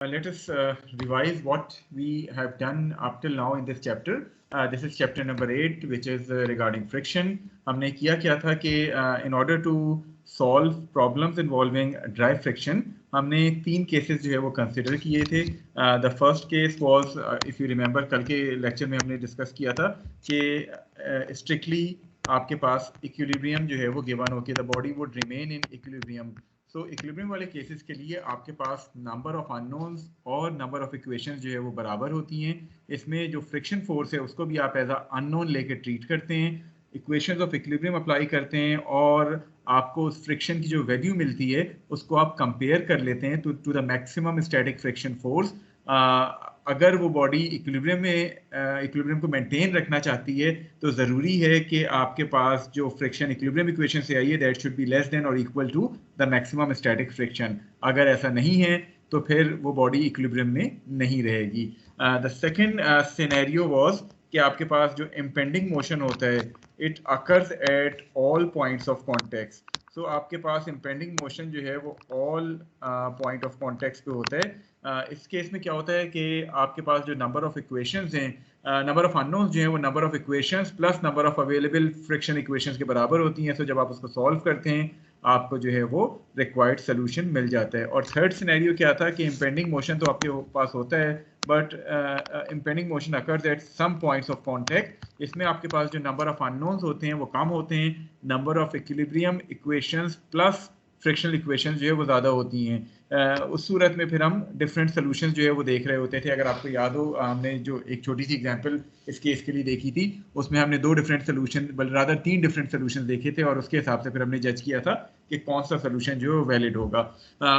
Let us revise what we have done up till now in this chapter. This is chapter number 8, which is regarding friction. हमने किया क्या था कि in order to solve problems involving dry friction, हमने 3 cases जो है वो consider किए थे. The first case was, if you remember, कल के lecture में हमने discuss किया था कि strictly आपके पास equilibrium जो है वो given हो कि the body would remain in equilibrium. So equilibrium वाले केसेस के लिए आपके पास नंबर ऑफ अननोन्स और नंबर ऑफ इक्वेशंस जो है वो बराबर होती हैं. इसमें जो फ्रिक्शन फोर्स है उसको भी आप एज अ अननोन लेके ट्रीट करते हैं, इक्वेशंस ऑफ इक्विलिब्रियम अप्लाई करते हैं और आपको उस फ्रिक्शन की जो वैल्यू मिलती है उसको आप कंपेयर कर लेते हैं to the maximum static friction force. अगर वो बॉडी इक्विलिब्रियम को मेंटेन रखना चाहती है तो ज़रूरी है कि आपके पास जो फ्रिक्शन इक्विलिब्रियम इक्वेशन से आई है that should be less than और equal to the maximum static friction. अगर ऐसा नहीं है तो फिर वो बॉडी इक्विलिब्रियम में नहीं रहेगी. द सेकंड सिनेरियो वाज कि आपके पास जो इम्पेंडिंग मोशन होता है it occurs at all points of contact. So आपके पास इम्पेंडिंग मोशन जो है वो ऑल पॉइंट ऑफ कॉन्टेक्ट पे होता है. इस केस में क्या होता है कि आपके पास जो नंबर ऑफ इक्वेशंस हैं, नंबर ऑफ अननोन्स जो हैं वो number of equations plus number of available friction equations के बराबर होती हैं. सो जब आप उसको सॉल्व करते हैं आपको जो है वो रिक्वायर्ड सोल्यूशन मिल जाता है. और थर्ड सिनेरियो क्या था कि इम्पेंडिंग मोशन तो आपके पास होता है but impending motion occurs at some points of contact. इसमें आपके पास जो नंबर ऑफ अननोन्स होते हैं वो कम होते हैं, number of equilibrium equations plus frictional equations जो है वो ज़्यादा होती हैं. उस सूरत में फिर हम डिफरेंट सोल्यूशंस जो है वो देख रहे होते थे. अगर आपको याद हो हमने जो एक छोटी सी एग्जांपल इस केस के लिए देखी थी उसमें हमने 2 डिफरेंट सोल्यूशन बल्कि रादर 3 डिफरेंट सोल्यूशन देखे थे और उसके हिसाब से फिर हमने जज किया था कि कौन सा सोल्यूशन जो है वैलिड होगा.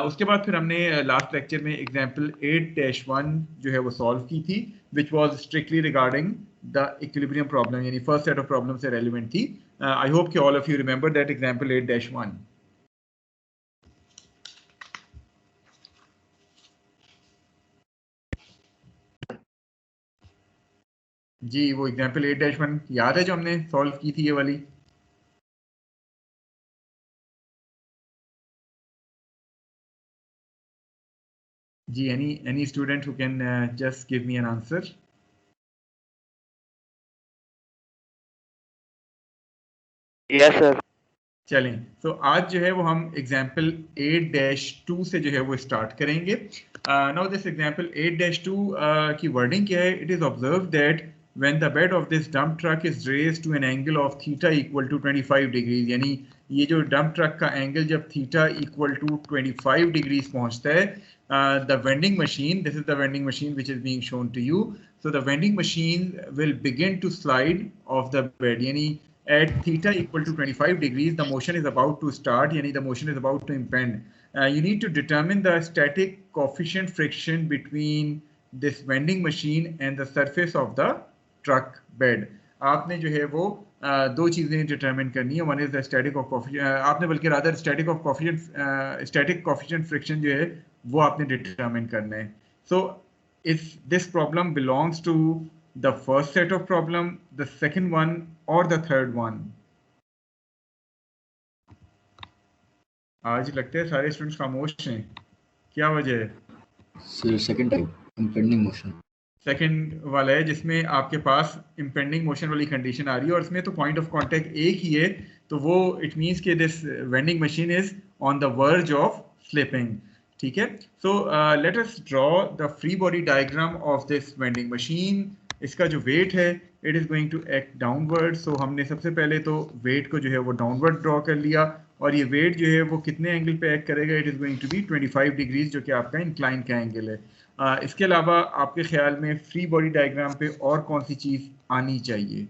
उसके बाद फिर हमने लास्ट लेक्चर में एग्जाम्पल 8-1 जो है वो सॉल्व की थी which was strictly regarding the equilibrium problem, यानी फर्स्ट सेट ऑफ प्रॉब्लम से रेलिवेंट थी. आई होप कि all of you remember that example 8-1. जी वो एग्जाम्पल 8-1 याद है जो हमने सॉल्व की थी ये वाली? जी any student who can just give me an answer. Yes sir. चलें तो आज जो है वो हम एग्जाम्पल 8-2 से जो है वो स्टार्ट करेंगे. नाउ दिस एग्जाम्पल 8-2 की वर्डिंग क्या है? It is observe that when the bed of this dump truck is raised to an angle of theta equal to 25 degrees, यानी ये जो डंप ट्रक का एंगल जब थीटा इक्वल टू 25 डिग्रीज पहुंचता है, the vending machine, this is the vending machine which is being shown to you, so the vending machine will begin to slide off the bed, यानी at theta equal to 25 degrees the motion is about to start, यानी the motion is about to impend. You need to determine the static coefficient friction between this vending machine and the surface of the truck bed. आपने जो है वो 2 चीज़ें determine करनी है. One is the static of coefficient, आपने बल्कि rather static of coefficient static coefficient friction जो है वो आपने डिटरमिन करना है. So if this problem belongs to the first set of problem, the second one और द थर्ड वन. आज लगता है सारे स्टूडेंट्स खामोश हैं, क्या वजह है? Sir second type impending motion, second वाला है जिसमें आपके पास इम्पेंडिंग मोशन वाली कंडीशन आ रही है और इसमें तो पॉइंट ऑफ कांटेक्ट एक ही है, तो वो इट मींस कि this vending machine is on the verge of slipping. ठीक है. So let us draw the free body diagram of this vending machine. इसका जो वेट है it is going to act downward. So हमने सबसे पहले तो वेट को जो है वो डाउनवर्ड ड्रॉ कर लिया और ये वेट जो है वो कितने एंगल पे एक्ट करेगा? It is going to be 25 degrees जो कि आपका इंक्लाइन का एंगल है. इसके अलावा आपके ख्याल में फ्री बॉडी डायग्राम पे और कौन सी चीज आनी चाहिए?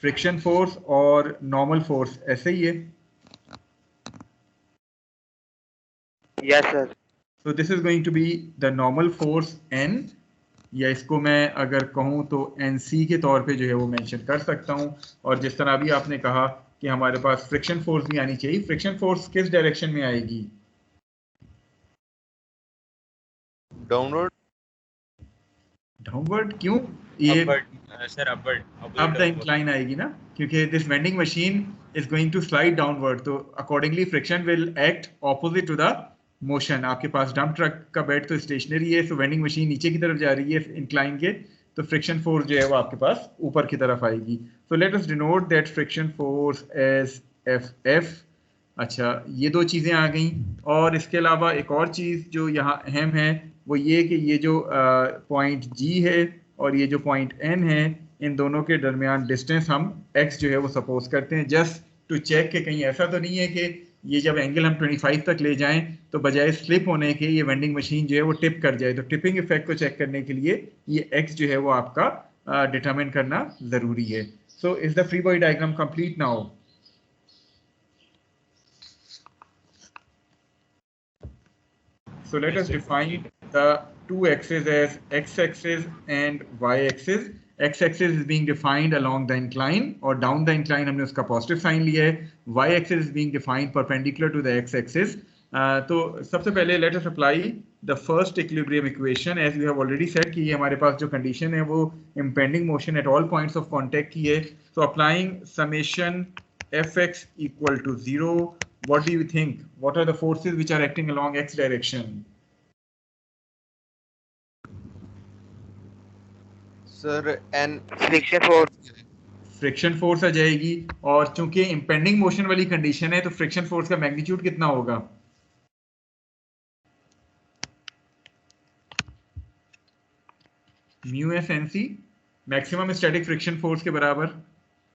फ्रिक्शन फोर्स और नॉर्मल फोर्स, ऐसे ही है? Yes sir. So this is going to be the normal force N, या इसको मैं अगर कहूँ तो NC के तौर पे जो है वो मेंशन कर सकता हूँ. और जिस तरह अभी आपने कहा कि हमारे पास फ्रिक्शन फोर्स भी आनी चाहिए, फ्रिक्शन फोर्स किस डायरेक्शन में आएगी? डाउनवर्ड. डाउनवर्ड क्यों? ये सर अपवर्ड अब द इंक्लाइन आएगी ना, क्योंकि this vending machine is going to slide downward, तो accordingly friction will act opposite to the motion. आपके पास डंप ट्रक का बेड तो स्टेशनरी है, सो वेंडिंग मशीन नीचे की तरफ जा रही है इंक्लाइन के, तो फ्रिक्शन फोर्स जो है वो आपके पास ऊपर की तरफ आएगी। So let us denote that friction force as F F. अच्छा, ये दो चीज़ें आ गई, और इसके अलावा एक और चीज़ जो यहाँ अहम है वो ये कि ये जो पॉइंट जी है और ये जो पॉइंट एन है, इन दोनों के दरमियान डिस्टेंस हम x जो है वो सपोज करते हैं, जस्ट टू चेक कि कहीं ऐसा तो नहीं है कि ये जब एंगल हम 25 तक ले जाएं तो बजाय स्लिप होने के ये वेंडिंग मशीन जो है वो टिप कर जाए। तो टिपिंग इफेक्ट को चेक करने के लिए ये x जो है वो आपका डिटरमिन करना ज़रूरी है। So is the free body diagram complete now? So let us define the two axes as x-axis and y-axis. X-axis is being defined along the incline, और down the incline हमने उसका positive sign लिया है. Y-axis is being defined perpendicular to the x-axis. तो सबसे पहले let us apply the first equilibrium equation, as we have already said कि ये हमारे पास जो condition है वो impending motion at all points of contact की है. So applying summation fx equal to 0. What do you think? What are the forces which are acting along x direction? Sir an friction force. Friction force आ जाएगी, और चूंकि impending motion वाली condition है तो friction force का magnitude कितना होगा? Mu S N C, maximum static friction force के बराबर,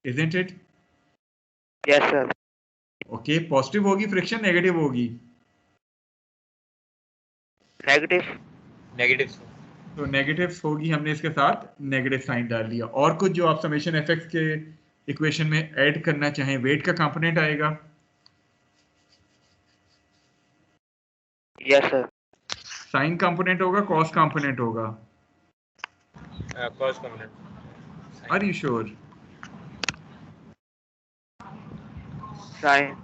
isn't it? Yes sir. Okay, positive होगी फ्रिक्शन, नेगेटिव होगी? नेगेटिव। नेगेटिव। तो नेगेटिव होगी, हमने इसके साथ नेगेटिव साइन डाल दिया। और कुछ जो आप समेशन एफ एक्स के इक्वेशन में ऐड करना चाहें, वेट का कंपोनेंट आएगा? Yes sir. साइन कंपोनेंट होगा, कॉस कंपोनेंट होगा? Cos component. Are you sure? Sine.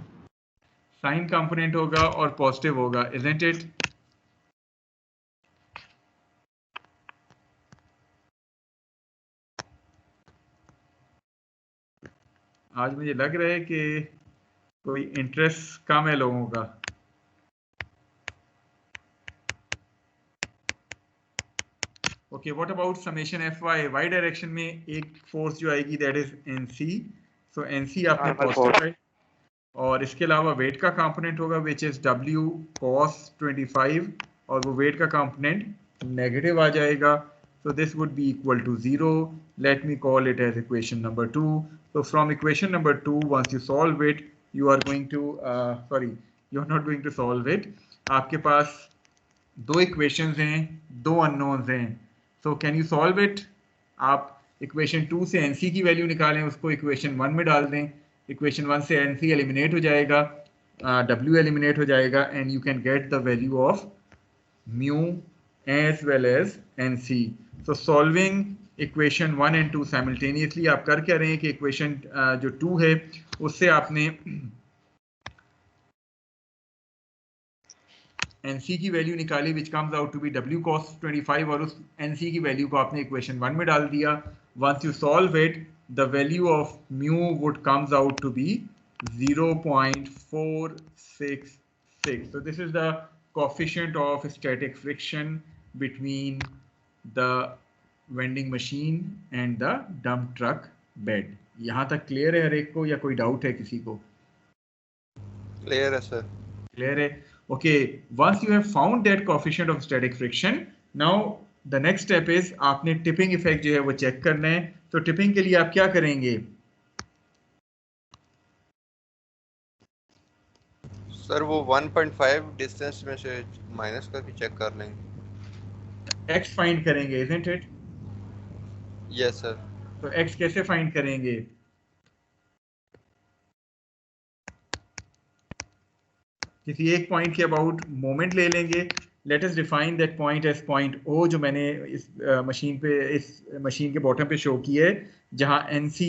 Sine component होगा और पॉजिटिव होगा, इजंट इट? आज मुझे लग रहा है कि कोई इंटरेस्ट कम है लोगों का। Okay, what about summation F Y? Y direction में एक फोर्स जो आएगी that is N C. So N C आपने पॉजिटिव है, और इसके अलावा वेट का कंपोनेंट होगा विच इज डब्ल्यू कॉस 25, और वो वेट का कंपोनेंट नेगेटिव आ जाएगा। So this would be equal to 0. Let me call it as equation number 2. So from equation number 2, once you solve it, you are going to, you are not going to solve it. आपके पास दो equations हैं, दो unknowns हैं. So can you solve it? आप equation 2 से NC की value निकालें, उसको equation 1 में डाल दें. Equation 1 से NC eliminate हो जाएगा, W eliminate हो जाएगा, and you can get the value of mu as well as NC. So solving equation 1 and 2 simultaneously, आप कर क्या रहे हैं कि equation जो 2 है उससे आपने NC की वैल्यू निकाली which comes out to be W cos 25, और उस NC की वैल्यू को आपने equation 1 में डाल दिया. Once you solve it, the value of mu would comes out to be 0.466. So this is the coefficient of static friction between the vending machine and the dump truck bed. यहाँ तक clear है हर एक को, या कोई doubt है किसी को? क्लियर है सर। क्लियर है? Okay, once you have found that coefficient of static friction, now the next step is आपने टिपिंग इफेक्ट जो है वो चेक करना है। तो टिपिंग के लिए आप क्या करेंगे? सर वो 1.5 डिस्टेंस में से माइनस करके चेक कर लेंगे। x फाइंड करेंगे, isn't it? Yes sir. तो x कैसे फाइंड करेंगे? किसी एक पॉइंट के अबाउट मोमेंट ले लेंगे। Let us define that point as point O, जो मैंने इस मशीन के बॉटम पे शो की है, जहां NC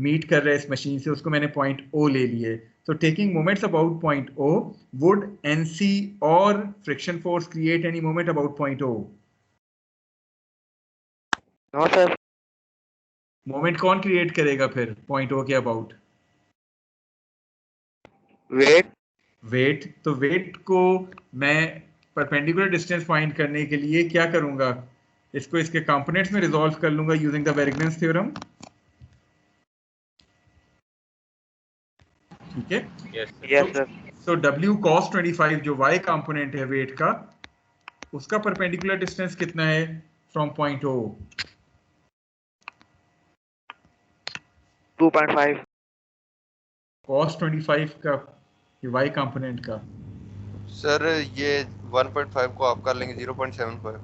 मीट कर रहा है इस मशीन से, उसको मैंने पॉइंट O ले लिए। So taking moments about point O, would NC or friction force create any moment about point O? No sir. Moment कौन क्रिएट करेगा फिर पॉइंट ओ के अबाउट? Weight weight. तो वेट को मैं परपेंडिकुलर डिस्टेंस फाइंड करने के लिए क्या करूंगा, इसको इसके कंपोनेंट्स में रिजॉल्व कर लूंगा यूजिंग द वेरिगनेंस थ्योरम। ठीक है, यस सर सो W cos 25 जो y कंपोनेंट है वेट का, उसका परपेंडिकुलर डिस्टेंस कितना है फ्रॉम पॉइंट O? 2.5 cos 25 का y कंपोनेंट का सर ये 1.5 को आप कर लेंगे 0.75।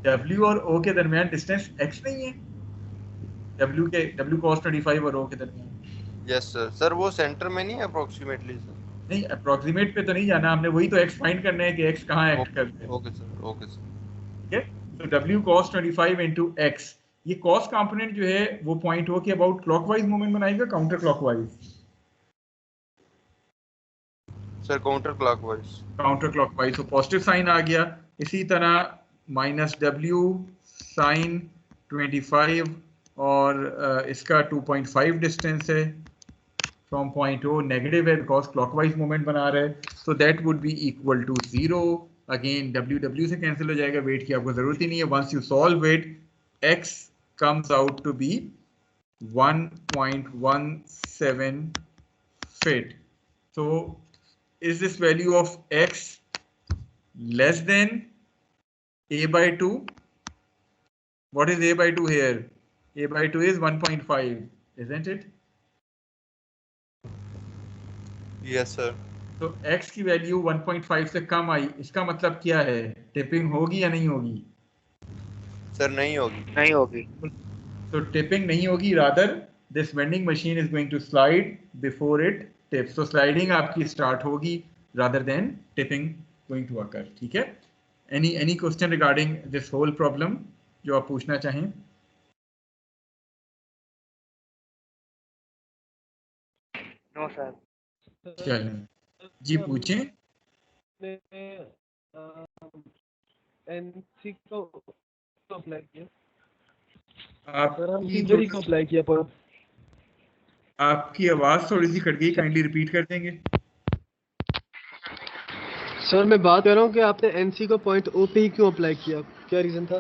W और O के दरमियान डिस्टेंस x नहीं है? W cos 25 और O के दरमियान? Yes sir. सर वो सेंटर में नहीं है अप्रोक्सीमेटली सर? नहीं, अप्रोक्सीमेट पे तो नहीं जाना हमने, वही तो x फाइंड करना है कि x कहाँ एक्ट करते हैं। Okay sir, okay sir. ठीक है, तो W cos 25 into x, ये cos कंपोनेंट जो है वो पॉइंट O के अबाउट क्लॉकवाइज मूवमेंट बनाएगा counter clockwise? Sir counter clockwise. Counter clockwise, तो पॉजिटिव साइन आ गया। इसी तरह माइनस W साइन 25 और इसका 2.5 डिस्टेंस है फ्रॉम पॉइंट O, नेगेटिव है बिकॉज क्लॉकवाइज मूवमेंट बना रहा है, so that would be equal to 0। Again W से कैंसिल हो जाएगा, वेट की आपको जरूरत ही नहीं है। Once you solve it, x comes out to be 1.17 feet. So is this value of x less than a by 2? What is a by 2 here? A by 2 is 1.5, isn't it? Yes sir. तो x की value 1.5 से कम आई, इसका मतलब क्या है? Tipping होगी या नहीं होगी? सर नहीं होगी। नहीं होगी। तो टिपिंग नहीं होगी, rather this vending machine is going to slide before it tips. तो स्लाइडिंग आपकी स्टार्ट होगी rather than tipping going to occur. ठीक है, any question regarding this whole problem जो आप पूछना चाहें? No sir. चलें जी, पूछें। एनसी को अप्लाई किया आप सर, हम थियरी को अप्लाई किया पर आपकी आवाज थोड़ी सी कट गई, काइंडली रिपीट कर देंगे? सर मैं बात कर रहा हूँ कि आपने एनसी को पॉइंट ओ पे ही क्यों अप्लाई किया, क्या रीजन था?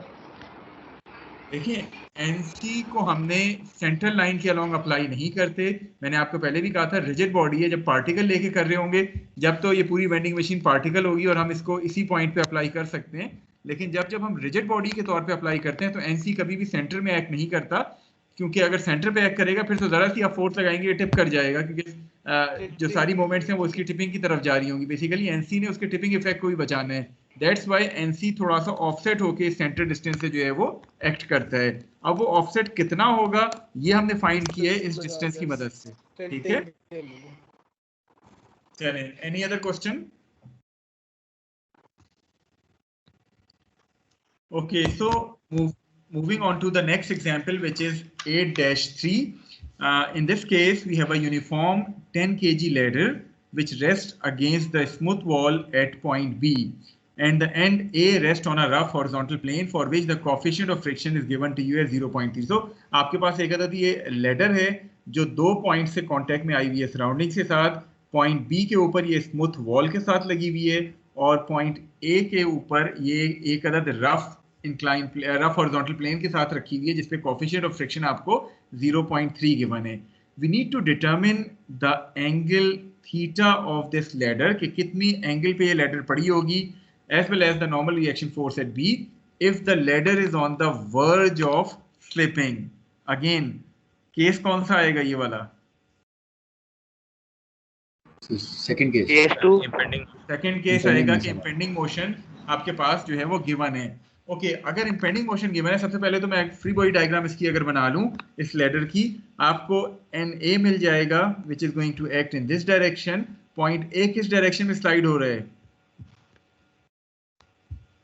देखिए, एनसी को हमने सेंट्रल लाइन के अलोंग अप्लाई नहीं करते। मैंने आपको पहले भी कहा था रिजिड बॉडी है, जब पार्टिकल लेके कर रहे होंगे जब तो ये पूरी वेंडिंग मशीन पार्टिकल होगी और हम इसको इसी पॉइंट पे अप्लाई कर सकते हैं। लेकिन जब हम रिजिड बॉडी के तौर पे अप्लाई करते हैं तो एनसी कभी भी सेंटर में एक्ट नहीं करता, क्योंकि अगर सेंटर पे एक्ट करेगा फिर तो जरा सी आप फोर्स लगाएंगे ये टिप कर जाएगा, क्योंकि जो सारी मोमेंट्स हैं वो उसकी टिपिंग की तरफ जा रही होंगी। बेसिकली एनसी ने उसके टिपिंग इफेक्ट को भी बचाना है, दैट्स वाई एनसी थोड़ा सा ऑफसेट होके सेंटर डिस्टेंस से जो है वो एक्ट करता है। अब वो ऑफसेट कितना होगा ये हमने फाइंड किया है इस डिस्टेंस की मदद से। ठीक है, चलें, any other question? Okay, so moving on to the next example, which is 8-3. In this case, we have a uniform 10 kg ladder which rests against the smooth wall at point B, and the end A rests on a rough horizontal plane for which the coefficient of friction is given to you as 0.3. So, आपके पास एक अदद ये ladder है जो दो point से contact में आई हुई है सराउंडिंग के साथ। पॉइंट B के ऊपर ये स्मूथ वॉल के साथ लगी हुई है और पॉइंट A के ऊपर ये एक अदद rough incline rough horizontal plane के साथ रखी हुई है जिसपे कोएफिशिएंट ऑफ फ्रिक्शन आपको 0.3 गिवन है। We need to determine the angle theta of this ladder, कि कितनी एंगल पे ये लैडर पड़ी होगी, as well as the normal reaction force at B if the ladder is on the verge of slipping. Again case कौन सा आएगा ये वाला? Second case. सेकंड केस आएगा कि इंपेंडिंग मोशन आपके पास जो है वो गिवन है। ओके, अगर इंपेंडिंग मोशन गिवन है, सबसे पहले तो मैं फ्री बॉडी डायग्राम इसकी अगर बना लूं इस लैडर की, आपको एन ए मिल जाएगा which is going to act in this direction. Point A किस डायरेक्शन में स्लाइड हो रहा है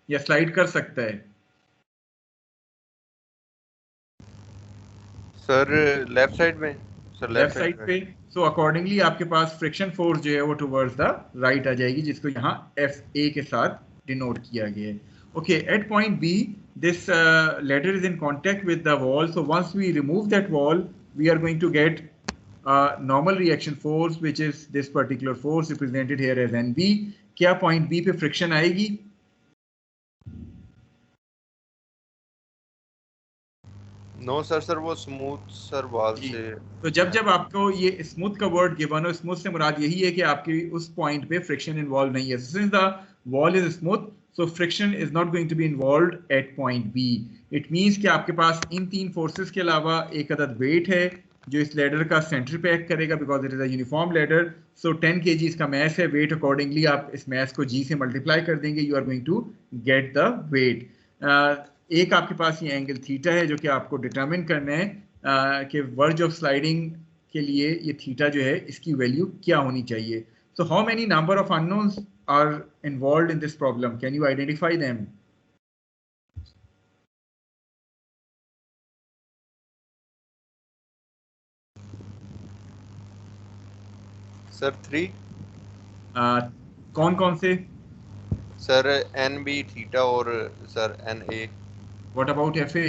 या स्लाइड कर सकता है? सर लेफ्ट साइड में। सर लेफ्ट साइड पे। सो अकॉर्डिंगली आपके पास फ्रिक्शन फोर्स जो है वो टुवर्ड्स द राइट आ जाएगी, जिसको यहाँ एफ ए के साथ डिनोट किया गया है। Okay, at point B, this ladder is in contact with the wall. So once we remove that wall, we are going to get normal reaction force, which is this particular force represented here as NB. क्या point B पे friction आएगी? No sir वो smooth sir wall से। तो जब आपको ये smooth का वर्ड गिवन हो, स्मूथ से मुराद यही है कि आपकी उस पॉइंट पे फ्रिक्शन इन्वॉल्व नहीं है। Since the wall is smooth, so friction is not going to be involved at point B. It means कि आपके पास इन तीन फोर्सेस के अलावा एक अदद वेट है जो इस लैडर का सेंटर पे एक्ट करेगा, because it is a uniform ladder. So 10 kg इसका मैस है, वेट अकॉर्डिंगली आप इस मैस को g से मल्टीप्लाई कर देंगे, you are going to get the weight. एक आपके पास ये एंगल थीटा है जो कि आपको डिटरमिन करना है कि वर्ज ऑफ स्लाइडिंग के लिए ये थीटा जो है इसकी वैल्यू क्या होनी चाहिए। So how many number of unknowns are involved in this problem, can you identify them? Sir 3। कौन कौन से? सर NB थीटा और sir NA। What about FA?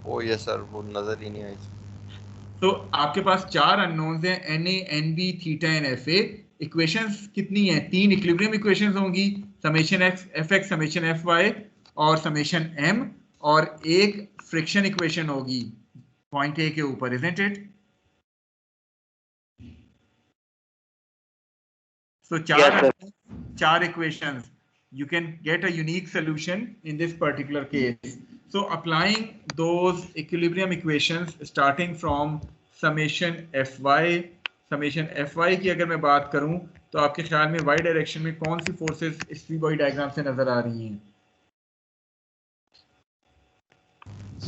ओ ये सर वो नजर ही नहीं आई। तो आपके पास चार अननोन्स हैं, NA, NB, theta and FA। Equations कितनी हैं? 3 इक्विलिब्रियम इक्वेशंस होंगी, समेशन FX, समेशन FY और समेशन M, और एक फ्रिक्शन इक्वेशन होगी पॉइंट A के ऊपर, इजंट इट? So चार equations, you can get a unique solution in this particular case. So applying those equilibrium equations starting from summation Fy की अगर मैं बात करूं तो आपके ख्याल में y डायरेक्शन में कौन सी फोर्सेस इस फ्री बॉडी डायग्राम से नजर आ रही हैं?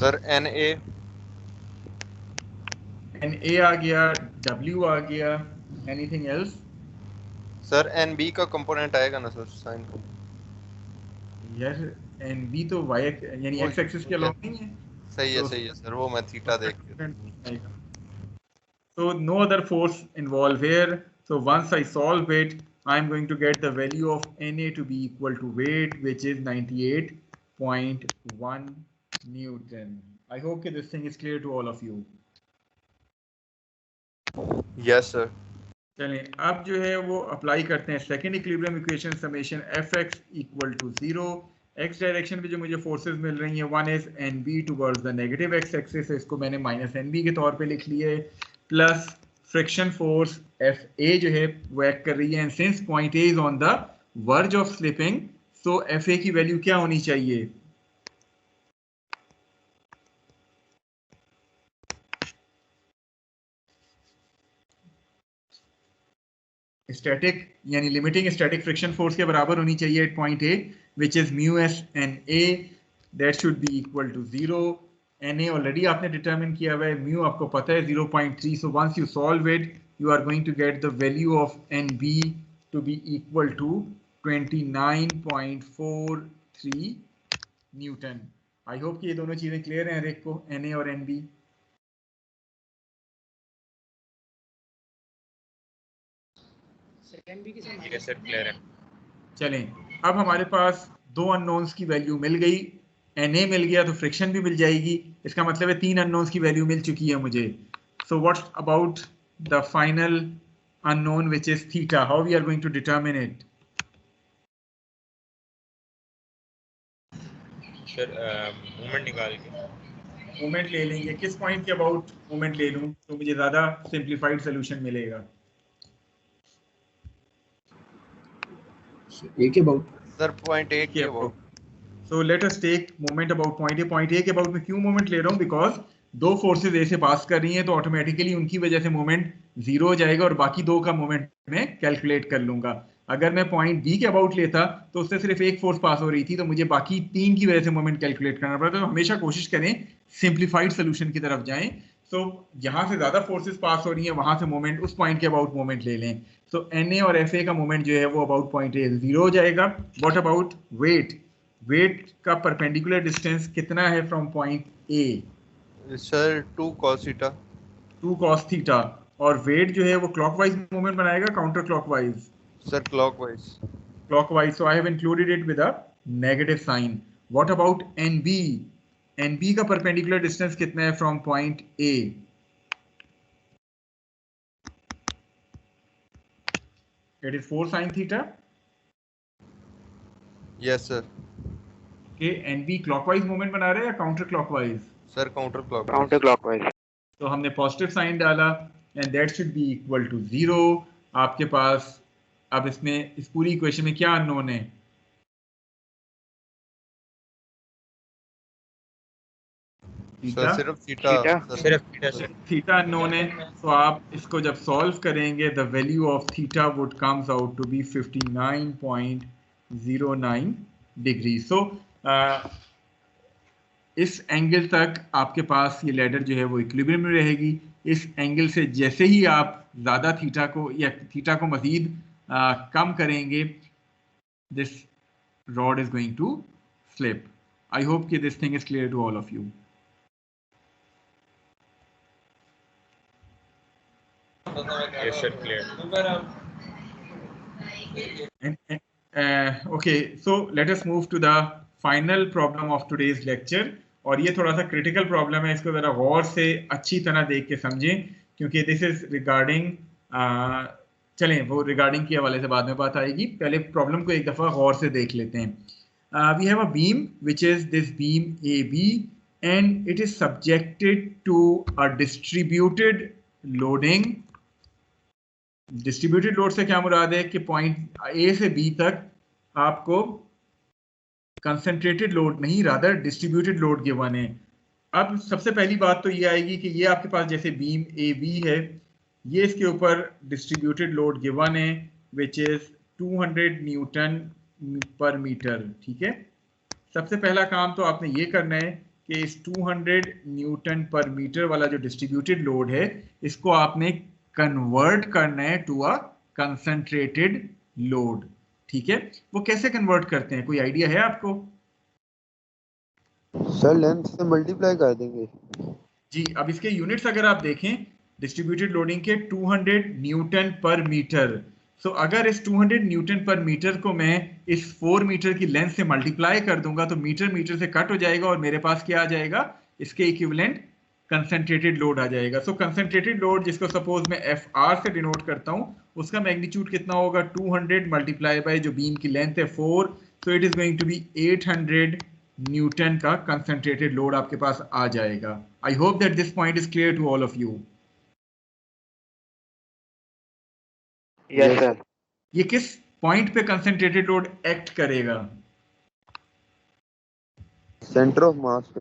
सर NA आ गया, W आ गया, एनीथिंग एल्स? सर NB का कंपोनेंट आएगा ना सर साइन को? यार NB तो y यानी x एक्सिस के अलॉन्ग नहीं है। सही है सर, वो मैं थीटा देख के। So no other force involved here. So once I solve it, I'm going to get the value of Na to be equal to weight, which is 98.1 Newton. I hope that this thing is clear to all of you. Yes sir. चलें अब जो है वो apply करते हैं second equilibrium equation, summation Fx equal to 0। x direction पे जो मुझे फोर्सेस मिल रही हैं, one is NB towards the negative x axis, इसको मैंने -NB के तौर पे लिख लिया है, प्लस फ्रिक्शन फोर्स Fa जो है वो एक्ट कर रही है, and since point A is on the verge of slipping, so Fa की वैल्यू क्या होनी चाहिए? स्टैटिक यानी लिमिटिंग स्टैटिक फ्रिक्शन फोर्स के बराबर होनी चाहिए at point A, which is μs and A, that should be equal to 0। Na already आपने डिटरमिन किया हुआ है, म्यू आपको पता है 0.3, so once you solve it you are going to get the value of NB to be equal to 29.43 newton. I hope कि ये दोनों चीजें क्लियर हैं हर एक को, Na और NB। चलें अब हमारे पास दो अननोन्स की वैल्यू मिल गई, Na मिल गया तो फ्रिक्शन भी मिल जाएगी, इसका मतलब है 3 अननोन्स की वैल्यू मिल चुकी है मुझे। So what's about the final unknown which is theta, how we are going to determine it? Sir moment निकाल के मोमेंट ले लेंगे, किस पॉइंट के अबाउट मोमेंट ले लूं तो मुझे ज्यादा सिंप्लीफाइड सोल्यूशन मिलेगा? A के अबाउट सर पॉइंट A के about. So let us take moment about point A। Point A के अबाउट में क्यों मोमेंट ले रहा हूँ? बिकॉज दो फोर्सेस A से पास कर रही हैं तो ऑटोमेटिकली उनकी वजह से मोमेंट 0 हो जाएगा और बाकी दो का मोमेंट मैं कैलकुलेट कर लूंगा। अगर मैं पॉइंट B के अबाउट लेता तो उससे सिर्फ एक फोर्स पास हो रही थी, तो मुझे बाकी 3 की वजह से मोमेंट कैलकुलेट करना पड़ता। तो हमेशा कोशिश करें सिंप्लीफाइड सोल्यूशन की तरफ जाएं। सो जहां से ज्यादा फोर्सेस पास हो रही हैं वहां से मोमेंट, उस पॉइंट के अबाउट मोमेंट ले लें। सो Na और Fa का मोमेंट जो है वो अबाउट पॉइंट A 0 हो जाएगा। What about weight? वेट का परपेंडिकुलर डिस्टेंस कितना है from point A? Sir 2 cos theta. 2 cos theta. और वेट जो है वो क्लॉकवाइज मूवमेंट बनाएगा counter clockwise? Sir clockwise. Clockwise, so I have included it with a negative sign. What about N B? N B का perpendicular distance कितना है from point A? It is 4 sin theta. Yes, sir. के N B clockwise movement बना रहे हैं या counter clockwise? Sir, counter clock. Counter clockwise. तो हमने पॉजिटिव साइन डाला and that should be equal to 0. आपके पास अब इसमें इस पूरी इक्वेशन में क्या अननोन है? सर सिर्फ थीटा। सिर्फ थीटा सर। थीटा अननोन है. तो आप इसको जब सॉल्व करेंगे the value of theta would comes out to be 59.09 degree. So इस एंगल तक आपके पास ये लैडर जो है वो इक्विलिब्रियम में रहेगी. इस एंगल से जैसे ही आप ज़्यादा थीटा को या थीटा को मज़ीद कम करेंगे, this rod is going to slip. I hope कि this thing is clear to all of you. Yes sir, clear. Okay, so let us move to the final problem of today's lecture. और ये थोड़ा सा critical problem है, इसको ज़रा गौर से अच्छी तरह देख के समझें, क्योंकि दिस इज रिगार्डिंग चलें वो रिगार्डिंग के हवाले से बाद में बात आएगी. पहले प्रॉब्लम को एक दफ़ा गौर से देख लेते हैं. We have a beam which is this beam A B and it is subjected to a distributed loading. Distributed load से क्या मुराद है कि पॉइंट ए से बी तक आपको कंसंट्रेटेड लोड नहीं, रादर डिस्ट्रीब्यूटेड लोड गिवन है. अब सबसे पहली बात तो ये आएगी कि ये आपके पास जैसे बीम ए बी है, ये इसके ऊपर डिस्ट्रीब्यूटेड लोड गिवन है विच इज 200 न्यूटन पर मीटर. ठीक है, सबसे पहला काम तो आपने ये करना है कि इस 200 न्यूटन पर मीटर वाला जो डिस्ट्रीब्यूटेड लोड है इसको आपने कन्वर्ट करना है टू अ कंसंट्रेटेड लोड. ठीक है, वो कैसे कन्वर्ट करते हैं, कोई आइडिया है आपको? सर लेंथ से मल्टीप्लाई कर देंगे जी. अब इसके यूनिट्स अगर आप देखें डिस्ट्रीब्यूटेड लोडिंग के 200 न्यूटन पर मीटर. सो अगर इस 200 न्यूटन पर मीटर को मैं इस 4 मीटर की लेंथ से मल्टीप्लाई कर दूंगा तो मीटर मीटर से कट हो जाएगा और मेरे पास क्या आ जाएगा, इसके इक्विवेलेंट कंसंट्रेटेड लोड आ जाएगा. सो कंसंट्रेटेड लोड जिसको सपोज मैं एफ आर से डिनोट करता हूँ, उसका मैग्नीट्यूड कितना होगा, 200 मल्टीप्लाई बाय जो बीम की लेंथ है 4. So it is going to be 800 newton का कंसंट्रेटेड लोड आपके पास आ जाएगा. I hope that this point is clear to all of you. Yes sir. ये किस पॉइंट पे कंसंट्रेटेड लोड एक्ट करेगा? सेंटर ऑफ मास पे.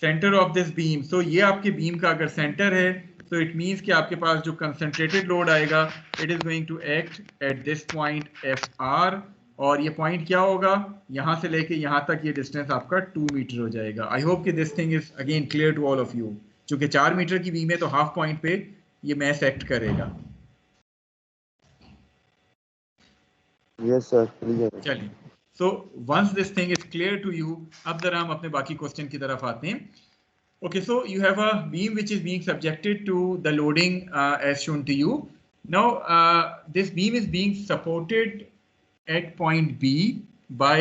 Centre of this beam. So ये आपके बीम का अगर सेंटर है तो इट मींस कि आपके पास जो कंसंट्रेटेड लोड आएगा it is going to act at this point F R. और ये पॉइंट क्या होगा, यहाँ से लेके यहाँ तक ये डिस्टेंस आपका 2 मीटर हो जाएगा. आई होप कि this thing is again clear to all of you. चूंकि 4 मीटर की बीम है तो हाफ पॉइंट पे ये मैस एक्ट करेगा. Yes sir, clear. चलिए, so once this thing is clear to you, अब जरा हम अपने बाकी क्वेश्चन की तरफ आते हैं. Okay, so you have a beam which is being subjected to the loading as shown to you. Now, this beam is being supported at point B by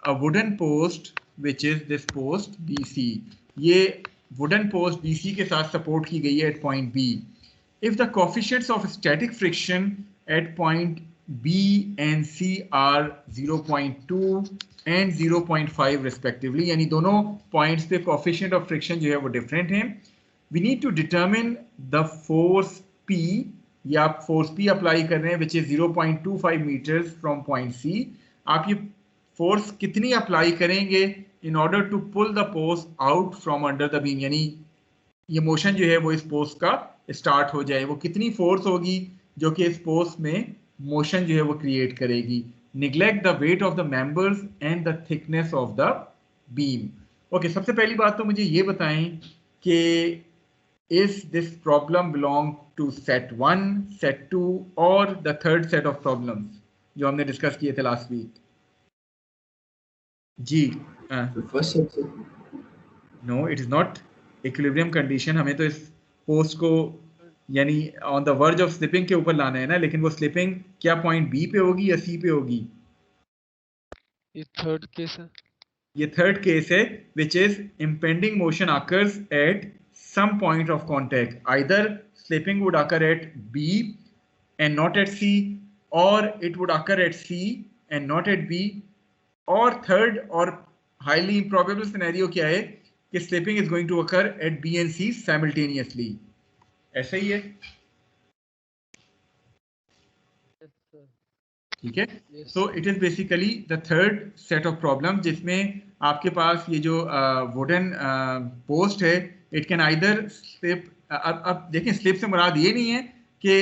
a wooden post, which is this post BC. ये wooden post BC के साथ support की गई है at point B. If the coefficients of static friction at point B and C are 0.2 and 0.5 respectively, यानी दोनों points पे coefficient of friction जो है वो डिफरेंट हैं. We need to determine the force P. ये आप फोर्स P अप्लाई कर रहे हैं which is 0.25 metres from point C. आप ये फोर्स कितनी अप्लाई करेंगे in order to pull the post out from under the beam, यानी ये मोशन जो है वो इस पोस्ट का स्टार्ट हो जाए, वो कितनी फोर्स होगी जो कि इस पोस्ट में मोशन जो है वो क्रिएट करेगी. Neglect the weight of the members and the thickness of the beam. Okay, सबसे पहली बात तो मुझे ये बताएं कि is this problem belong to set 1, set 2 or the third set of problems जो हमने डिस्कस किए थे लास्ट वीक? जी. First set. No, it is not equilibrium condition. हमें तो इस पोस्ट को यानी on the verge of slipping के ऊपर लाना है ना, लेकिन वो स्लिपिंग क्या पॉइंट बी पे होगी या सी पे होगी? ये थर्ड केस है. ये थर्ड केस है, which is impending motion occurs at some point of contact. Either slipping would occur at B and not at C, or it would occur at C and not at B, or third or highly improbable scenario क्या है कि slipping is going to occur at B and C simultaneously. ऐसा ही है, ठीक है. सो it is basically the third set of problem जिसमें आपके पास ये जो वुडन पोस्ट है, इट कैन आइदर स्लिप. अब देखें, स्लिप से मुराद ये नहीं है कि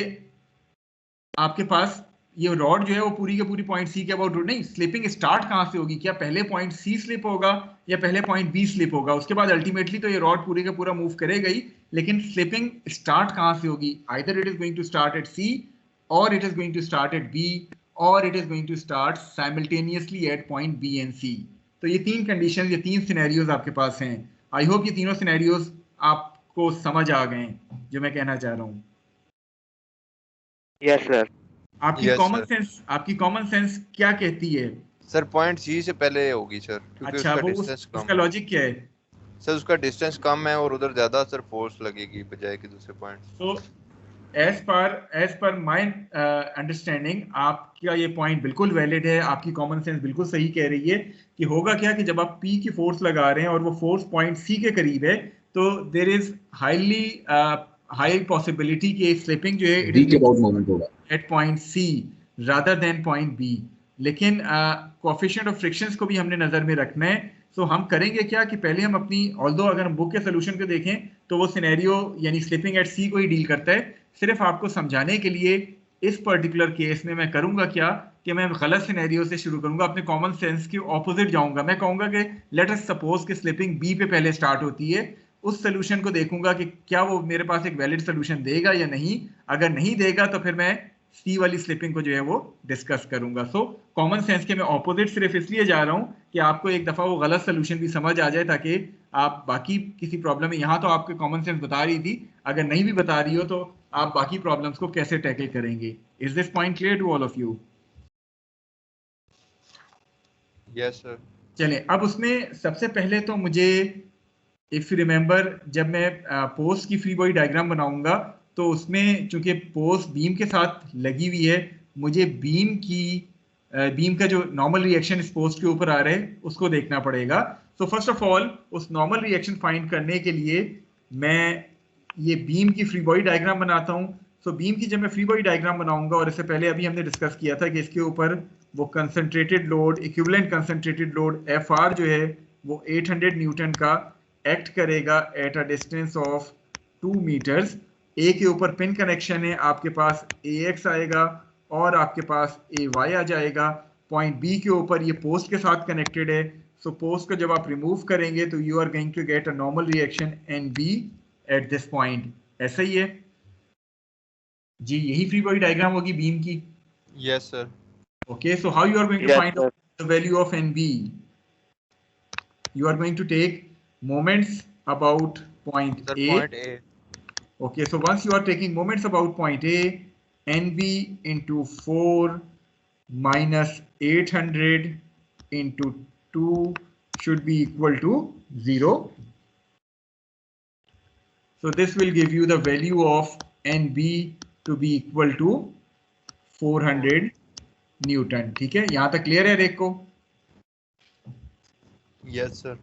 आपके पास ये रॉड जो है वो पूरी के पूरी पॉइंट सी के अबाउट नहीं. स्लिपिंग स्टार्ट कहाँ से होगी? क्या पहले पॉइंट सी स्लिप होगा या पहले पॉइंट बी स्लिप होगा? उसके बाद अल्टीमेटली तो ये रॉड पूरे का पूरा मूव करेगा ही, लेकिन स्लिपिंग स्टार्ट कहाँ से होगी? Either it is going to start at C, और it is going to start at B, और it is going to start simultaneously at point B and C. तो ये तीन कंडीशन, ये तीन सिनेरियोज आपके पास हैं. आई होप ये तीनों सिनेरियोज आपको समझ आ गए जो मैं कहना चाह रहा हूँ. Yes sir. आपकी कॉमन सेंस क्या कहती है? सर पॉइंट सी से पहले होगी सर, क्योंकि अच्छा, उसका वो डिस्टेंस कम उसका है. लॉजिक क्या है? सर उसका डिस्टेंस कम है और उधर ज्यादा सर फोर्स लगेगी बजाय कि दूसरे पॉइंट. तो एज पर माय अंडरस्टैंडिंग आपका ये पॉइंट बिल्कुल वैलिड है. आपकी कॉमन सेंस बिल्कुल सही कह रही है कि होगा क्या कि जब आप P की फोर्स लगा रहे हैं और वो फोर्स पॉइंट C के करीब है, तो देयर इज हाई पॉसिबिलिटी कि स्लिपिंग जो है D के अबाउट मोमेंट होगा at point C rather than point B. लेकिन कोएफिशिएंट ऑफ फ्रिक्शंस को भी हमने नजर में रखना है. तो हम करेंगे क्या कि पहले हम अपनी, ऑल्दो अगर हम बुक के सोल्यूशन को देखें तो वो सिनेरियो यानी स्लिपिंग एट C को ही डील करता है. सिर्फ आपको समझाने के लिए इस पर्टिकुलर केस में मैं करूंगा क्या कि मैं गलत सिनेरियो से शुरू करूंगा, अपने कॉमन सेंस के ऑपोजिट जाऊंगा. मैं कहूंगा कि लेट अस सपोज कि स्लिपिंग बी पे पहले स्टार्ट होती है. उस सोल्यूशन को देखूंगा कि क्या वो मेरे पास एक वैलिड सोल्यूशन देगा या नहीं. अगर नहीं देगा तो फिर मैं सी वाली स्लिपिंग को जो है वो डिस्कस करूंगा. सो कॉमन सेंस के मैं ऑपोजिट सिर्फ इसलिए जा रहा हूँ कि आपको एक दफा वो गलत सोल्यूशन भी समझ आ जाए, ताकि आप बाकी किसी प्रॉब्लम में, यहाँ तो आपके कॉमन सेंस बता रही थी, अगर नहीं भी बता रही हो तो आप बाकी प्रॉब्लम्स को कैसे टैकल करेंगे. Is this point clear to all of you? Yes sir. चलें, अब उसमें सबसे पहले तो मुझे, इफ यू रिमेंबर, जब मैं पोस्ट की फ्री बॉडी डायग्राम बनाऊंगा तो उसमें चूंकि पोस्ट बीम के साथ लगी हुई है, मुझे बीम का जो नॉर्मल रिएक्शन इस पोस्ट के ऊपर आ रहा है उसको देखना पड़ेगा. सो फर्स्ट ऑफ ऑल उस नॉर्मल रिएक्शन फाइंड करने के लिए मैं ये बीम की फ्री बॉडी डायग्राम बनाता हूँ. सो बीम की जब मैं फ्री बॉडी डायग्राम बनाऊंगा, और इससे पहले अभी हमने डिस्कस किया था कि इसके ऊपर वो concentrated load, equivalent concentrated load FR जो है वो 800 न्यूटन का एक्ट करेगा at a distance of 2 metres. A के ऊपर पिन कनेक्शन है, आपके पास AX आएगा और आपके पास AY आ जाएगा. पॉइंट बी के ऊपर ये पोस्ट के साथ कनेक्टेड है. सो पोस्ट को जब आप रिमूव करेंगे तो you are going to get a normal reaction NB at this point. ऐसा ही है जी, यही फ्री बॉडी डायग्राम होगी बीम की. Yes sir. Okay, so how you are going to Yes, find sir. The value of NB? You are going to take moments about point sir A. Point A. Okay, so once you are taking moments about point A, NB into 4 minus 800 into 2 should be equal to 0. So this will give you the value of NB to be equal to 400 Newton. ठीक है, यहाँ तक clear है रेक को? Yes sir.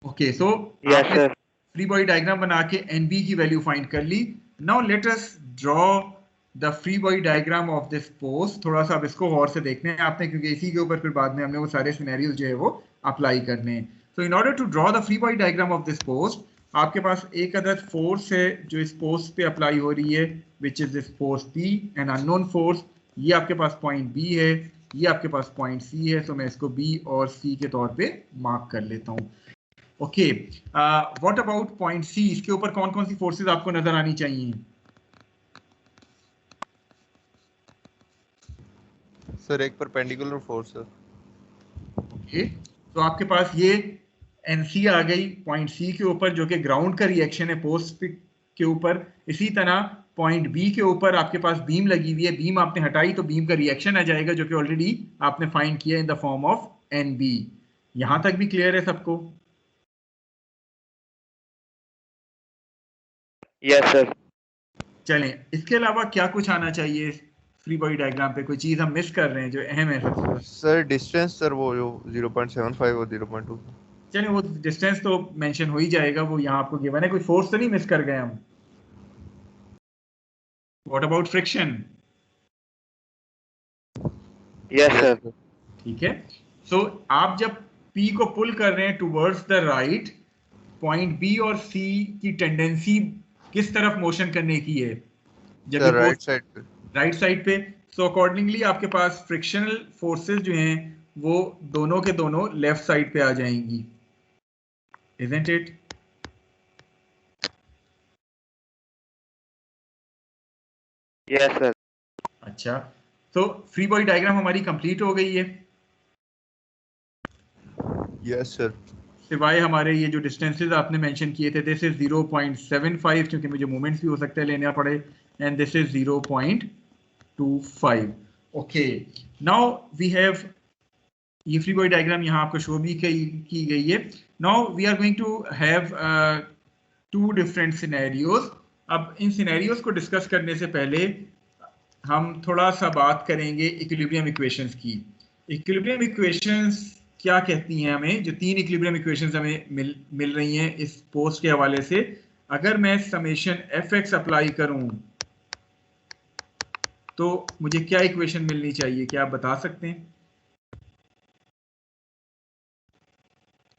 Okay, so yes sir. Free body diagram बना के NB की वैल्यू फाइंड कर ली. Now let us draw the free body diagram of this post. थोड़ा सा अब इसको गौर से देखने हैं आपने, क्योंकि इसी के ऊपर फिर बाद में हमने वो सारे सिनेरियोज जो है वो अप्लाई करने हैं. So in order to draw the free body diagram of this post, आपके पास एक अदद फोर्स है जो इस पोस्ट पे अप्लाई हो रही है, which is this force P, an unknown force. ये आपके पास पॉइंट B है, ये आपके पास पॉइंट C है. तो मैं इसको B और C के तौर पे मार्क कर लेता हूँ. Okay, what about point C? इसके ऊपर कौन कौन सी फोर्सेस आपको नजर आनी चाहिए? सर एक परपेंडिकुलर फोर्स है. ओके, तो आपके पास ये NC आ गई पॉइंट C के ऊपर, जो कि ग्राउंड का रिएक्शन है पोस्ट के ऊपर. इसी तरह पॉइंट B के ऊपर आपके पास बीम लगी हुई है. बीम आपने हटाई तो बीम का रिएक्शन आ जाएगा, जो कि ऑलरेडी आपने फाइंड किया in the form of NB. यहां तक भी क्लियर है सबको? Yes sir. चलें, इसके अलावा क्या कुछ आना चाहिए फ्री बॉडी डायग्राम पे? कोई चीज हम मिस कर रहे हैं जो अहम है सबसे? सर डिस्टेंस सर वो जो 0.75 और 0.2। चलें, वो डिस्टेंस तो मेंशन हो ही जाएगा, वो यहाँ आपको गिवन है। कोई फोर्स तो नहीं मिस कर गए हम? What about friction? Yes sir. ठीक है। सो आप जब P को पुल कर रहे हैं towards the right, point B और C की टेंडेंसी किस तरफ मोशन करने की है? जब सर राइट साइड पे। राइट साइड पे। सो अकॉर्डिंगली आपके पास फ्रिक्शनल फोर्सेस जो हैं वो दोनों के दोनों लेफ्ट साइड पे आ जाएंगी, isn't it? Yes sir. अच्छा, तो फ्री बॉडी डायग्राम हमारी कंप्लीट हो गई है, यस सर। सिवाय हमारे ये जो डिस्टेंसेस आपने मेंशन किए थे। दिस इज 0.75 क्योंकि मुझे मोमेंट्स भी हो सकते हैं लेना पड़े, and this is 0.25। Okay, now we have ये फ्री बॉडी डायग्राम यहाँ आपको शो भी की गई है। Now we are going to have 2 different scenarios. अब इन सिनेरियोज को डिस्कस करने से पहले हम थोड़ा सा बात करेंगे इक्विलिब्रियम इक्वेशंस की। इक्विलिब्रियम इक्वेशंस क्या कहती हैं हमें? जो 3 इक्विलिब्रियम इक्वेशंस हमें मिल रही हैं इस पोस्ट के हवाले से, अगर मैं समेशन fx अप्लाई करूं तो मुझे क्या इक्वेशन मिलनी चाहिए? क्या आप बता सकते हैं?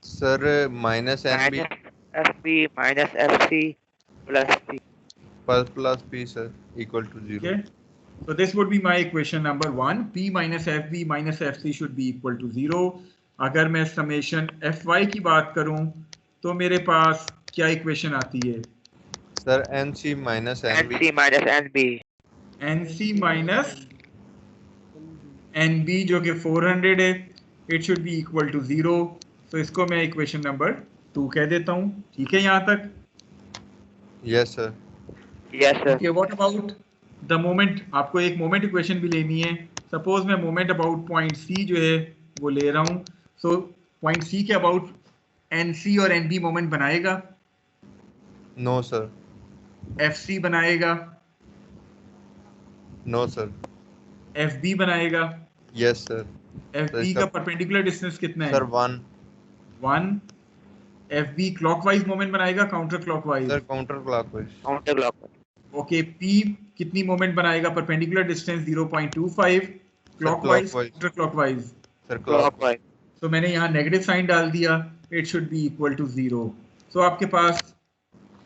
Sir minus N B F B minus F C plus P plus P sir equal to 0। Okay. So this would be my equation number 1. P minus FB minus FC should be equal to 0. अगर मैं summation FY की बात करूं तो मेरे पास क्या equation आती है? Sir NC minus NB। NC minus NB। NC minus NB जो कि 400 है, it should be equal to 0। तो इसको मैं इक्वेशन नंबर 2 कह देता हूं। ठीक है यहाँ तक? Yes sir. Yes sir. Okay, what about the moment? आपको एक मोमेंट इक्वेशन भी लेनी है। सपोज मैं मोमेंट अबाउट पॉइंट सी जो है वो ले रहा हूँ। सो पॉइंट सी के अबाउट एनसी और एनबी मोमेंट बनाएगा? No sir. एफसी बनाएगा? No sir. एफबी बनाएगा? Yes sir. एफबी का परपेंडिकुलर डिस्टेंस कितना है? सर 1। 1। एफबी क्लॉकवाइज मोमेंट बनाएगा counter clockwise? Sir counter clockwise. Counter clockwise. Okay, P कितनी मोमेंट बनाएगा? Perpendicular distance 0.25, clockwise counter clockwise? Sir clockwise. तो मैंने यहाँ नेगेटिव साइन डाल दिया, it should be equal to 0। So आपके पास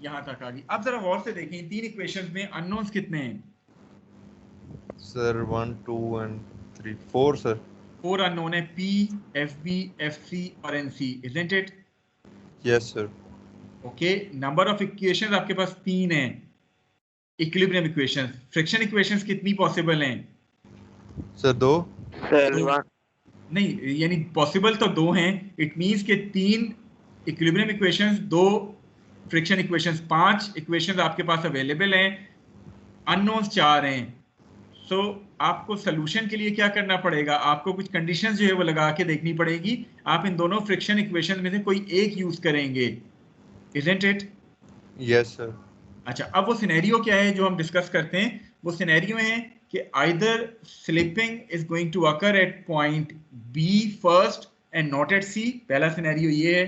यहाँ तक आ गई। अब जरा गौर से देखें, इन 3 इक्वेशंस में अननोन्स कितने हैं? Sir 1 2 and 3 4 sir. 4 अननोन है, P, FB, FC और NC, isn't it? Yes sir. Okay, number of equations आपके पास 3 हैं इक्विलिब्रियम इक्वेशंस। फ्रिक्शन इक्वेशंस कितनी पॉसिबल हैं? सर 2। सर 1। नहीं, यानी पॉसिबल तो 2 हैं। इट मींस के 3 equilibrium equations, 2 friction equations, 5 equations आपके पास अवेलेबल हैं, अननोन्स 4 हैं। सो आपको सोल्यूशन के लिए क्या करना पड़ेगा? आपको कुछ कंडीशंस जो है वो लगा के देखनी पड़ेगी। आप इन दोनों फ्रिक्शन इक्वेशन में से कोई एक यूज करेंगे, isn't it? Yes sir. अच्छा, अब वो सिनेरियो क्या है जो हम डिस्कस करते हैं? वो सिनेरियो है कि either slipping is going to occur at point B first and not at C. पहला सिनेरियो ये है।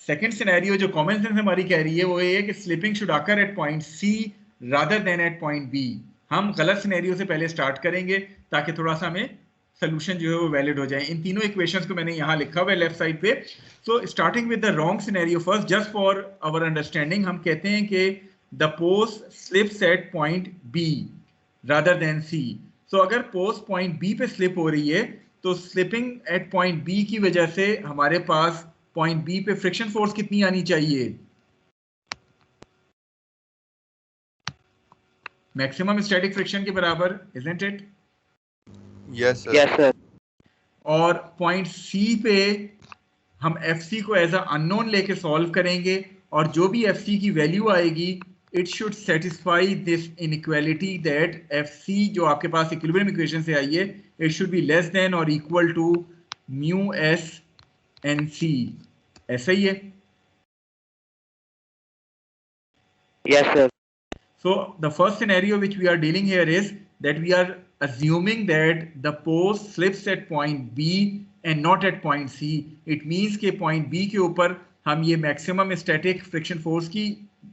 सेकंड सिनेरियो जो कॉमन सेंस हमारी कह रही है वो ये है कि slipping should occur at point C rather than at point B. हम गलत सिनेरियो से पहले स्टार्ट करेंगे ताकि थोड़ा सा हमें सोल्यूशन जो है वो वैलिड हो जाए। इन तीनों इक्वेशंस को मैंने यहाँ लिखा हुआ है लेफ्ट साइड पे। So starting with the wrong scenario first, just for our understanding, हम कहते हैं कि the post slips at point B rather than C. So अगर पोस्ट पॉइंट बी पे स्लिप हो रही है तो स्लिपिंग एट पॉइंट बी की वजह से हमारे पास पॉइंट बी पे फ्रिक्शन फोर्स कितनी आनी चाहिए? मैक्सिमम स्टैटिक फ्रिक्शन के बराबर, isn't it? Yes sir. Yes sir. और पॉइंट सी पे हम FC को एज अ अननोन लेके सॉल्व करेंगे और जो भी FC की वैल्यू आएगी it should satisfy this inequality that FC जो आपके पास इक्विलिब्रियम इक्वेशन से आई है, it should be less than और equal to mu S NC, ऐसा ही है? Yes, sir. So the first scenario which we are dealing here is that we are assuming that the post slips at point B and not at point C. It means कि point B के ऊपर हम ये maximum static friction force की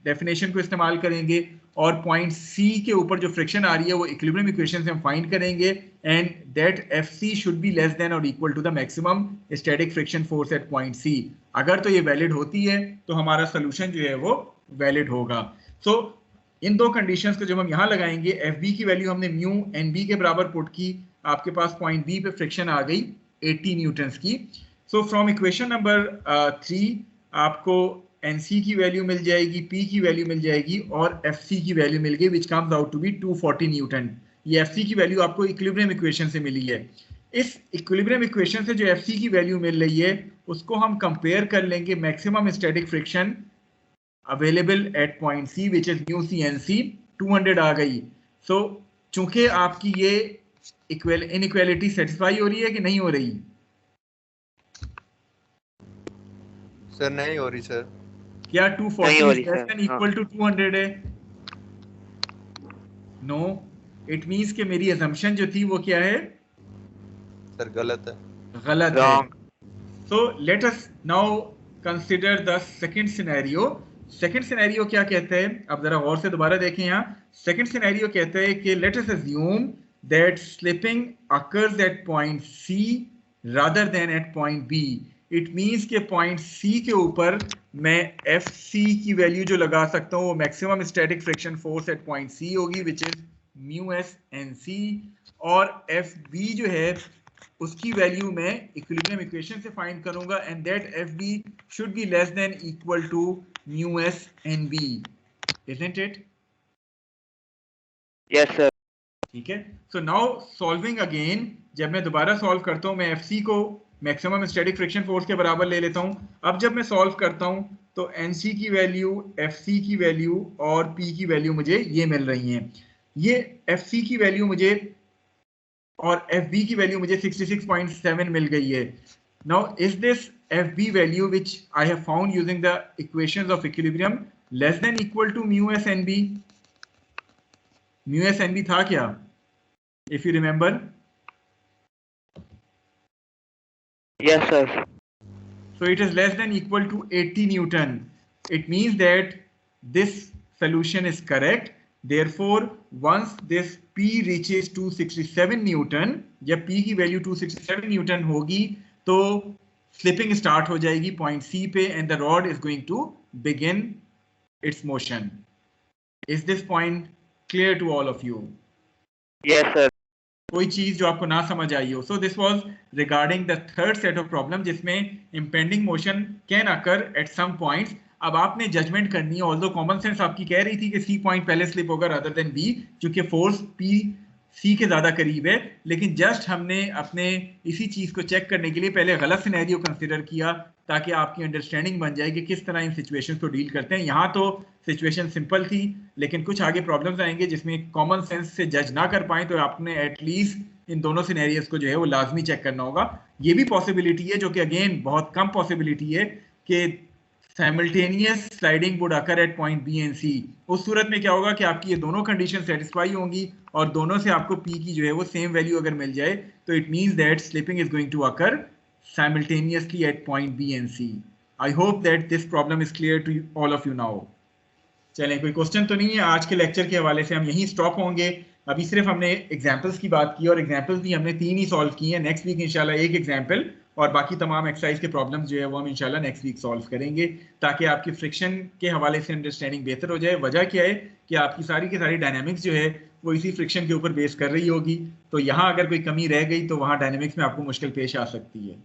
definition को इस्तेमाल करेंगे और point C के ऊपर जो friction आ रही है वो equilibrium equation से हम find करेंगे and that FC should be less than or equal to the maximum static friction force at point C. अगर तो ये valid होती है तो हमारा solution जो है वो valid होगा. So इन दो कंडीशंस को जब हम यहाँ लगाएंगे, FB की वैल्यू हमने म्यू NB के बराबर पुट की, आपके पास पॉइंट B पे फ्रिक्शन आ गई 80 न्यूटन्स की. सो फ्रॉम इक्वेशन नंबर 3 आपको NC की वैल्यू मिल जाएगी, P की वैल्यू मिल जाएगी और FC की वैल्यू मिल गई which comes out to be 240 newton. ये FC की वैल्यू आपको इक्विलिब्रियम इक्वेशन से मिली है. इस इक्विलिब्रियम इक्वेशन से जो FC की वैल्यू मिल रही है उसको हम कंपेयर कर लेंगे maximum static friction available at point C which is mu C NC 200 आ गई. सो चूंकि आपकी ये इनइक्वालिटी सेटिस्फाई हो रही है कि नहीं हो रही? सर नहीं हो रही सर. क्या 240 लेस देन इक्वल टू 200 है? नो, इट मींस कि मेरी असम्पशन जो थी वो क्या है सर? गलत है. गलत है. So let us now consider the second scenario. Second scenario क्या कहता है? अब जरा गौर से दोबारा देखें. यहाँ सेकंड सिनेरियो कहता है कि let us assume that slipping occurs at point C rather than at point B. It means के पॉइंट C के ऊपर मैं FC की वैल्यू जो लगा सकता हूँ वो maximum static friction force at point C होगी which is mu S NC, और FB जो है उसकी वैल्यू मैं इक्विलिब्रियम इक्वेशन से फाइंड करूंगा and that FB should be less than equal to mu S NB. Isn't it? Yes, sir. ठीक है. सो नाउ सॉल्विंग अगेन, जब मैं दोबारा सॉल्व करता हूं मैं FC को मैक्सिमम स्टैटिक फ्रिक्शन फोर्स के बराबर ले लेता हूं. अब जब मैं सॉल्व करता हूं तो NC की वैल्यू, FC की वैल्यू और P की वैल्यू मुझे ये मिल रही हैं. ये FC की वैल्यू मुझे और FB की वैल्यू मुझे 66.7 मिल गई है. Now is this FB value which I have found using the equations of equilibrium less than equal to mu S NB? Mu S NB था क्या? If you remember? Yes, sir. So it is less than equal to 80 Newton. It means that this solution is correct. Therefore, once this P reaches 267 Newton, जब P की value 267 Newton होगी तो slipping start हो जाएगी point C पे and the rod is going to begin its motion. Is this point clear to all of you? Yes, sir. कोई चीज जो आपको ना समझ आई हो? So this was regarding the third set of problem जिसमें impending motion can occur at some points. अब आपने जजमेंट करनी है, ऑल्दो कॉमन सेंस आपकी कह रही थी कि C पॉइंट पहले स्लिप होगा रादर देन B, क्योंकि फोर्स P C के ज़्यादा करीब है. लेकिन जस्ट हमने अपने इसी चीज़ को चेक करने के लिए पहले गलत सिनेरियो कंसिडर किया ताकि आपकी अंडरस्टैंडिंग बन जाए कि किस तरह इन सिचुएशंस को डील करते हैं. यहाँ तो सिचुएशन सिंपल थी, लेकिन कुछ आगे प्रॉब्लम्स आएंगे जिसमें कॉमन सेंस से जज ना कर पाए तो आपने एटलीस्ट इन दोनों सिनेरियोस को जो है वो लाजमी चेक करना होगा. ये भी पॉसिबिलिटी है, जो कि अगेन बहुत कम पॉसिबिलिटी है, कि simultaneous sliding would occur at point B and C. उस सूरत में क्या होगा कि आपकी ये दोनों कंडीशन सेटिस्फाई होंगी और दोनों से आपको P की जो है वो सेम वैल्यू अगर मिल जाए तो it means that slipping is going to occur simultaneously at point B and C. I hope that this problem is clear to all of you now. चलें, कोई क्वेश्चन तो नहीं है? आज के लेक्चर के हवाले से हम यहीं स्टॉप होंगे. अभी सिर्फ हमने एग्जाम्पल्स की बात की और एग्जाम्पल्स भी हमने 3 ही सॉल्व किए हैं. नेक्स्ट वीक इंशाल्लाह एक एग्जाम्पल और बाकी तमाम एक्सरसाइज के प्रॉब्लम्स जो है वो हम इंशाल्लाह नेक्स्ट वीक सॉल्व करेंगे ताकि आपकी फ्रिक्शन के हवाले से अंडरस्टैंडिंग बेहतर हो जाए. वजह क्या है कि आपकी सारी की सारी डायनामिक्स जो है वो इसी फ्रिक्शन के ऊपर बेस कर रही होगी, तो यहाँ अगर कोई कमी रह गई तो वहाँ डायनामिक्स में आपको मुश्किल पेश आ सकती है.